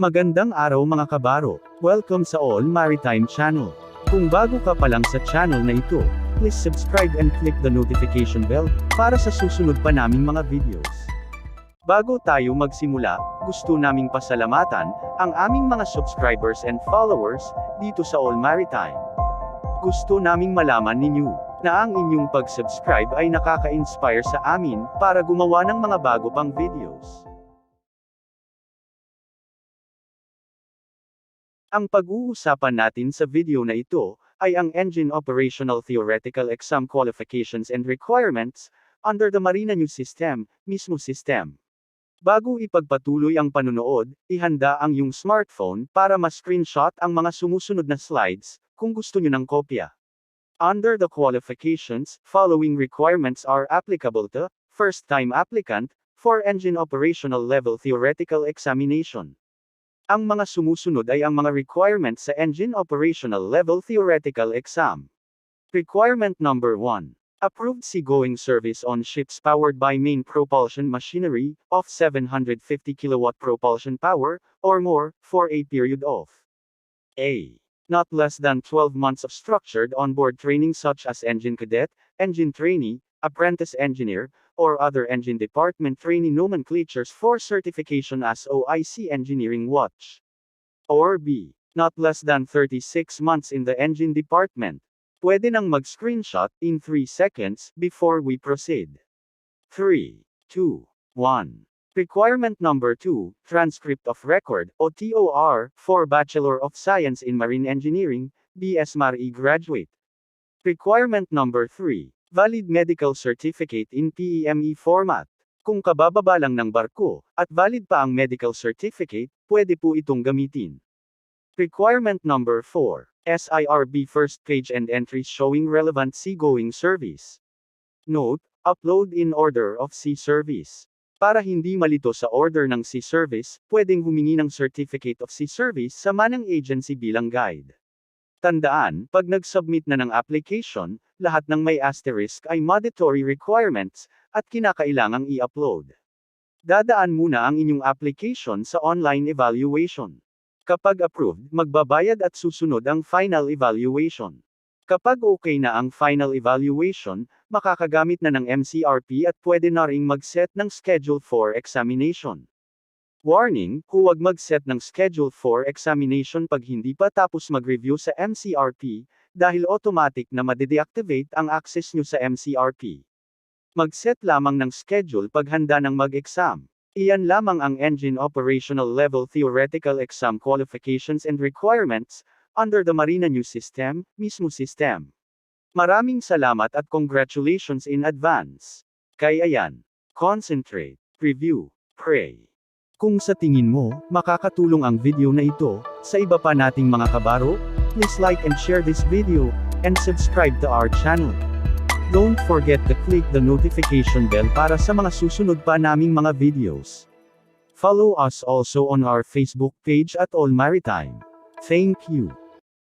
Magandang araw mga kabaro. Welcome sa All Maritime Channel. Kung bago ka pa lang sa channel na ito, please subscribe and click the notification bell para sa susunod pa naming mga videos. Bago tayo magsimula, gusto naming pasalamatan ang aming mga subscribers and followers dito sa All Maritime. Gusto naming malaman ninyo na ang inyong pag-subscribe ay nakaka-inspire sa amin para gumawa ng mga bago pang videos. Ang pag-uusapan natin sa video na ito ay ang Engine Operational Theoretical Exam Qualifications and Requirements under the MARINA new system, mismo system. Bago ipagpatuloy ang panunood, ihanda ang iyong smartphone para ma-screenshot ang mga sumusunod na slides kung gusto nyo ng kopya. Under the qualifications, following requirements are applicable to first-time applicant for Engine Operational Level Theoretical Examination. Ang mga sumusunod ay ang mga requirements sa Engine Operational Level Theoretical Exam. Requirement number 1. Approved seagoing service on ships powered by main propulsion machinery, of 750 kW propulsion power, or more, for a period of a. Not less than 12 months of structured onboard training such as engine cadet, engine trainee, apprentice engineer, or other engine department trainee nomenclatures for certification as OIC Engineering Watch. Or B. Not less than 36 months in the engine department. Pwede nang mag-screenshot in 3 seconds before we proceed. 3, 2, 1. Requirement number 2, Transcript of Record, o TOR, for Bachelor of Science in Marine Engineering, BS-MARI graduate. Requirement number 3, Valid Medical Certificate in PEME format. Kung kabababa lang ng barko, at valid pa ang medical certificate, pwede po itong gamitin. Requirement number 4, SIRB first page and entries showing relevant seagoing service. Note, upload in order of sea service. Para hindi malito sa order ng sea service, pwedeng humingi ng Certificate of Sea Service sa manang agency bilang guide. Tandaan, pag nag-submit na ng application, lahat ng may asterisk ay mandatory requirements, at kinakailangang i-upload. Dadaan muna ang inyong application sa online evaluation. Kapag approved, magbabayad at susunod ang final evaluation. Kapag okay na ang final evaluation, makakagamit na ng MCRP at pwede na ring mag-set ng Schedule 4 examination. Warning, huwag mag-set ng Schedule 4 examination pag hindi pa tapos mag-review sa MCRP, dahil automatic na made-deactivate ang access nyo sa MCRP. Mag-set lamang ng schedule pag handa ng mag-exam. Iyan lamang ang Engine Operational Level Theoretical Exam Qualifications and Requirements, under the MARINA new system, mismo system. Maraming salamat at congratulations in advance. Kaya yan. Concentrate, review, pray. Kung sa tingin mo, makakatulong ang video na ito, sa iba pa nating mga kabaro, please like and share this video, and subscribe to our channel. Don't forget to click the notification bell para sa mga susunod pa naming mga videos. Follow us also on our Facebook page at All Maritime. Thank you.